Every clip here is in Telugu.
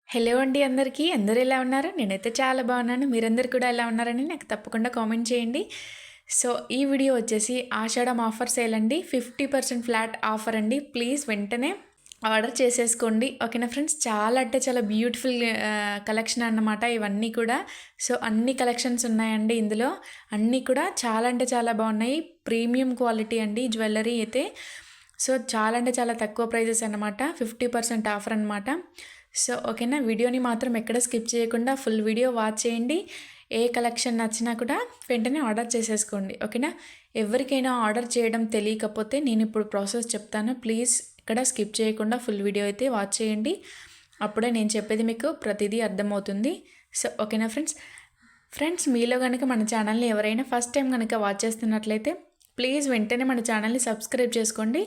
హలో అండి అందరికీ. అందరూ ఎలా ఉన్నారు? నేనైతే చాలా బాగున్నాను. మీరందరూ కూడా ఎలా ఉన్నారని నాకు తప్పకుండా కామెంట్ చేయండి. సో, ఈ వీడియో వచ్చేసి ఆషాఢం ఆఫర్ సేల్ అండి. 50% ఫ్లాట్ ఆఫర్ అండి. ప్లీజ్ వెంటనే ఆర్డర్ చేసేసుకోండి. ఓకేనా ఫ్రెండ్స్? చాలా అంటే చాలా బ్యూటిఫుల్ కలెక్షన్ అన్నమాట ఇవన్నీ కూడా. సో, అన్ని కలెక్షన్స్ ఉన్నాయండి ఇందులో. అన్నీ కూడా చాలా అంటే చాలా బాగున్నాయి. ప్రీమియం క్వాలిటీ అండి జ్యువెల్లరీ అయితే. సో, చాలా అంటే చాలా తక్కువ ప్రైజెస్ అన్నమాట. 50% ఆఫర్ అనమాట. సో, ఓకేనా. వీడియోని మాత్రం ఎక్కడ స్కిప్ చేయకుండా ఫుల్ వీడియో వాచ్ చేయండి. ఏ కలెక్షన్ నచ్చినా కూడా వెంటనే ఆర్డర్ చేసేసుకోండి. ఓకేనా. ఎవరికైనా ఆర్డర్ చేయడం తెలియకపోతే నేను ఇప్పుడు ప్రాసెస్ చెప్తాను. ప్లీజ్ ఇక్కడ స్కిప్ చేయకుండా ఫుల్ వీడియో అయితే వాచ్ చేయండి. అప్పుడే నేను చెప్పేది మీకు ప్రతిదీ అర్థమవుతుంది. సో, ఓకేనా ఫ్రెండ్స్ మీలో కనుక మన ఛానల్ని ఎవరైనా ఫస్ట్ టైం కనుక వాచ్ చేస్తున్నట్లయితే ప్లీజ్ వెంటనే మన ఛానల్ని సబ్స్క్రైబ్ చేసుకోండి.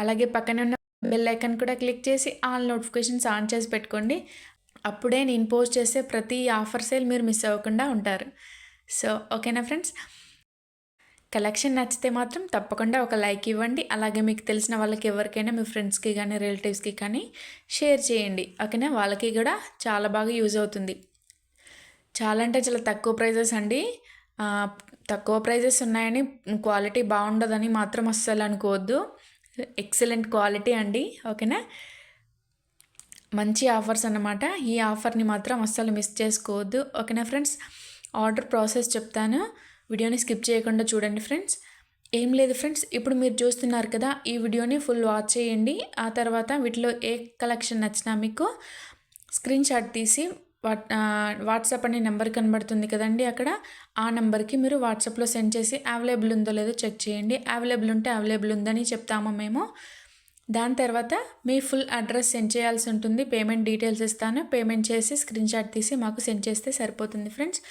అలాగే పక్కనే ఉన్న బెల్ ఐకాన్ కూడా క్లిక్ చేసి ఆల్ నోటిఫికేషన్స్ ఆన్ చేసి పెట్టుకోండి. అప్పుడే నేను పోస్ట్ చేసే ప్రతి ఆఫర్ సేల్ మీరు మిస్ అవ్వకుండా ఉంటారు. సో, ఓకేనా ఫ్రెండ్స్. కలెక్షన్ నచ్చితే మాత్రం తప్పకుండా ఒక లైక్ ఇవ్వండి. అలాగే మీకు తెలిసిన వాళ్ళకి ఎవరికైనా మీ ఫ్రెండ్స్కి కానీ రిలేటివ్స్కి కానీ షేర్ చేయండి. ఓకేనా. వాళ్ళకి కూడా చాలా బాగా యూజ్ అవుతుంది. చాలా అంటే చాలా తక్కువ ప్రైజెస్ అండి. తక్కువ ప్రైజెస్ ఉన్నాయని క్వాలిటీ బాగుండదని మాత్రం అస్సలు అనుకోవద్దు. ఎక్సలెంట్ క్వాలిటీ అండి. ఓకేనా. మంచి ఆఫర్స్ అన్నమాట. ఈ ఆఫర్ని మాత్రం అస్సలు మిస్ చేసుకోవద్దు. ఓకేనా ఫ్రెండ్స్. ఆర్డర్ ప్రాసెస్ చెప్తాను. వీడియోని స్కిప్ చేయకుండా చూడండి ఫ్రెండ్స్. ఏం లేదు ఫ్రెండ్స్, ఇప్పుడు మీరు చూస్తున్నారు కదా, ఈ వీడియోని ఫుల్ వాచ్ చేయండి. ఆ తర్వాత వీటిలో ఏ కలెక్షన్ నచ్చినా మీకు స్క్రీన్ షాట్ తీసి వాట్సాప్ అనే నెంబర్ కనబడుతుంది కదండి అక్కడ, ఆ నెంబర్కి మీరు వాట్సాప్లో సెండ్ చేసి అవైలబుల్ ఉందో లేదో చెక్ చేయండి. అవైలబుల్ ఉంటే అవైలబుల్ ఉందని చెప్తాము మేము. దాని తర్వాత మీ ఫుల్ అడ్రస్ సెండ్ చేయాల్సి ఉంటుంది. పేమెంట్ డీటెయిల్స్ ఇస్తాను. పేమెంట్ చేసి స్క్రీన్ షాట్ తీసి మాకు సెండ్ చేస్తే సరిపోతుంది ఫ్రెండ్స్.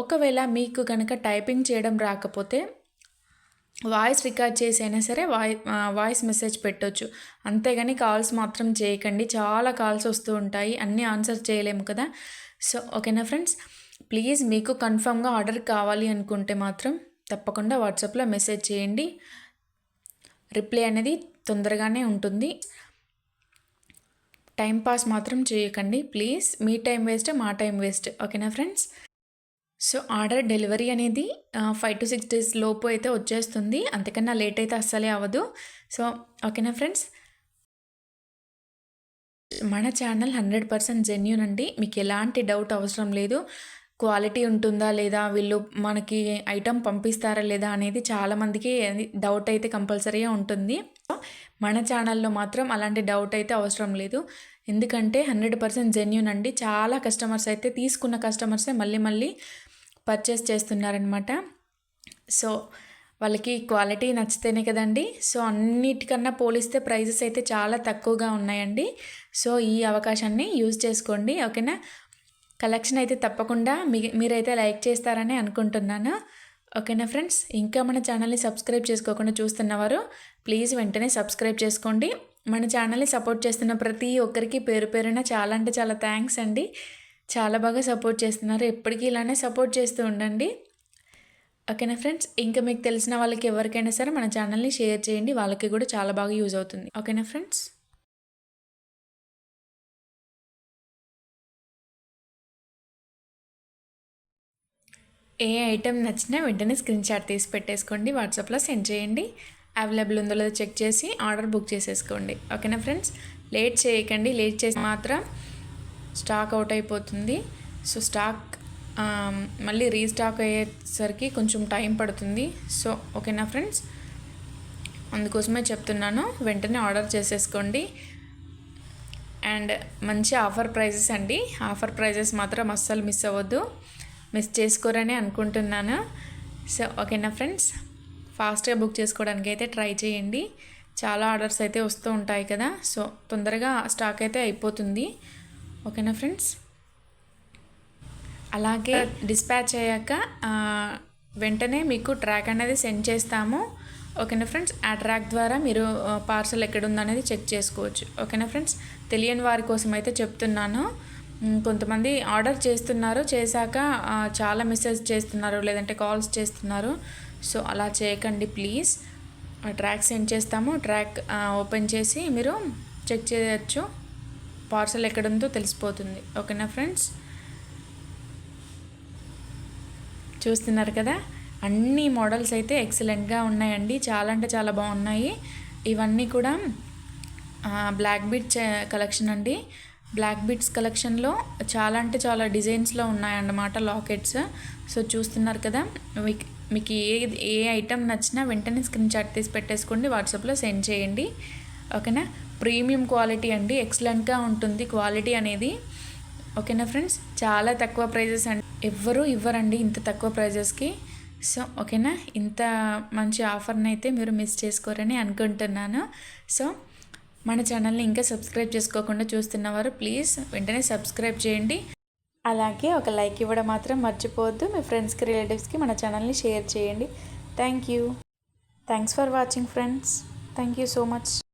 ఒకవేళ మీకు కనుక టైపింగ్ చేయడం రాకపోతే వాయిస్ రికార్డ్ చేసి అయినా సరే వాయిస్ మెసేజ్ పెట్టొచ్చు. అంతేగాని కాల్స్ మాత్రం చేయకండి. చాలా కాల్స్ వస్తూ ఉంటాయి, అన్నీ ఆన్సర్ చేయలేము కదా. సో, ఓకేనా ఫ్రెండ్స్. ప్లీజ్ మీకు కన్ఫర్మ్గా ఆర్డర్ కావాలి అనుకుంటే మాత్రం తప్పకుండా వాట్సాప్లో మెసేజ్ చేయండి. రిప్లై అనేది తొందరగానే ఉంటుంది. టైం పాస్ మాత్రం చేయకండి ప్లీజ్. మీ టైం వేస్ట్, మా టైం వేస్ట్. ఓకేనా ఫ్రెండ్స్. సో, ఆర్డర్ డెలివరీ అనేది 5 to 6 days లోపు అయితే వచ్చేస్తుంది. అంతకన్నా లేట్ అయితే అస్సలే అవ్వదు. సో, ఓకేనా ఫ్రెండ్స్. మన ఛానల్ 100% జెన్యూన్ అండి. మీకు ఎలాంటి డౌట్ అవసరం లేదు. క్వాలిటీ ఉంటుందా లేదా, వీళ్ళు మనకి ఐటెం పంపిస్తారా లేదా అనేది చాలామందికి డౌట్ అయితే కంపల్సరీగా ఉంటుంది. మన ఛానల్లో మాత్రం అలాంటి డౌట్ అయితే అవసరం లేదు. ఎందుకంటే 100% జెన్యూన్ అండి. చాలా కస్టమర్స్ అయితే తీసుకున్న కస్టమర్సే మళ్ళీ పర్చేస్ చేస్తున్నారనమాట. సో, వాళ్ళకి క్వాలిటీ నచ్చితేనే కదండి. సో, అన్నిటికన్నా పోలిస్తే ప్రైజెస్ అయితే చాలా తక్కువగా ఉన్నాయండి. సో, ఈ అవకాశాన్ని యూజ్ చేసుకోండి. ఓకేనా. కలెక్షన్ అయితే తప్పకుండా మీరైతే లైక్ చేస్తారని అనుకుంటున్నాను. ఓకేనా ఫ్రెండ్స్. ఇంకా మన ఛానల్ని సబ్స్క్రైబ్ చేసుకోకుండా చూస్తున్నవారు ప్లీజ్ వెంటనే సబ్స్క్రైబ్ చేసుకోండి. మన ఛానల్ని సపోర్ట్ చేస్తున్న ప్రతి ఒక్కరికి పేరు పేరున చాలా అంటే చాలా థ్యాంక్స్ అండి. చాలా బాగా సపోర్ట్ చేస్తున్నారు. ఎప్పటికీ ఇలానే సపోర్ట్ చేస్తూ ఉండండి. ఓకేనా ఫ్రెండ్స్. ఇంకా మీకు తెలిసిన వాళ్ళకి ఎవరికైనా సరే మన ఛానల్ని షేర్ చేయండి. వాళ్ళకి కూడా చాలా బాగా యూజ్ అవుతుంది. ఓకేనా ఫ్రెండ్స్. ఏ ఐటెం నచ్చినా వెంటనే స్క్రీన్ షాట్ తీసి పెట్టేసుకోండి. వాట్సాప్లో సెండ్ చేయండి. అవైలబుల్ ఉందో లేదో చెక్ చేసి ఆర్డర్ బుక్ చేసేసుకోండి. ఓకేనా ఫ్రెండ్స్. లేట్ చేయకండి. లేట్ చేసి మాత్రం స్టాక్ అవుట్ అయిపోతుంది. సో, స్టాక్ మళ్ళీ రీస్టాక్ అయ్యేసరికి కొంచెం టైం పడుతుంది. సో, ఓకేనా ఫ్రెండ్స్. అందుకోసమే చెప్తున్నాను, వెంటనే ఆర్డర్ చేసేసుకోండి. అండ్ మంచి ఆఫర్ ప్రైజెస్ అండి. ఆఫర్ ప్రైజెస్ మాత్రం అస్సలు మిస్ అవ్వద్దు. మిస్ చేసుకోరని అనుకుంటున్నాను. సో, ఓకేనా ఫ్రెండ్స్. ఫాస్ట్గా బుక్ చేసుకోవడానికి అయితే ట్రై చేయండి. చాలా ఆర్డర్స్ అయితే వస్తూ ఉంటాయి కదా. సో, తొందరగా స్టాక్ అయితే అయిపోతుంది. ఓకేనా ఫ్రెండ్స్. అలాగే డిస్పాచ్ అయ్యాక వెంటనే మీకు ట్రాక్ అనేది సెండ్ చేస్తాము. ఓకేనా ఫ్రెండ్స్. ఆ ట్రాక్ ద్వారా మీరు పార్సల్ ఎక్కడుందనేది చెక్ చేసుకోవచ్చు. ఓకేనా ఫ్రెండ్స్. తెలియని వారి కోసం అయితే చెప్తున్నాను. కొంతమంది ఆర్డర్ చేస్తున్నారు, చేశాక చాలా మెసేజ్ చేస్తున్నారు, లేదంటే కాల్స్ చేస్తున్నారు. సో, అలా చేయకండి ప్లీజ్. ట్రాక్ సెండ్ చేస్తాము. ట్రాక్ ఓపెన్ చేసి మీరు చెక్ చేయొచ్చు. పార్సల్ ఎక్కడుందో తెలిసిపోతుంది. ఓకేనా ఫ్రెండ్స్, చూస్తున్నారు కదా, అన్ని మోడల్స్ అయితే ఎక్సలెంట్గా ఉన్నాయండి. చాలా అంటే చాలా బాగున్నాయి. ఇవన్నీ కూడా బ్లాక్ బీడ్స్ కలెక్షన్ అండి. బ్లాక్ బీడ్స్ కలెక్షన్లో చాలా అంటే చాలా డిజైన్స్లో ఉన్నాయన్నమాట లాకెట్స్. సో చూస్తున్నారు కదా, మీకు ఏ ఐటెం నచ్చినా వెంటనే స్క్రీన్ షాట్ తీసి పెట్టేసుకోండి, వాట్సాప్లో సెండ్ చేయండి. ఓకేనా, ప్రీమియం క్వాలిటీ అండి, ఎక్సలెంట్గా ఉంటుంది క్వాలిటీ అనేది. ఓకేనా ఫ్రెండ్స్, చాలా తక్కువ ప్రైజెస్ అండి, ఎవ్వరూ ఇవ్వరండి ఇంత తక్కువ ప్రైజెస్కి. సో ఓకేనా, ఇంత మంచి ఆఫర్ని అయితే మీరు మిస్ చేసుకోరని అనుకుంటున్నాను. సో మన ఛానల్ని ఇంకా సబ్స్క్రైబ్ చేసుకోకుండా చూస్తున్నవారు ప్లీజ్ వెంటనే సబ్స్క్రైబ్ చేయండి. అలాగే ఒక లైక్ ఇవ్వడం మాత్రం మర్చిపోవద్దు. మీ ఫ్రెండ్స్కి, రిలేటివ్స్కి మన ఛానల్ని షేర్ చేయండి. Thanks for watching friends. Thank you so much.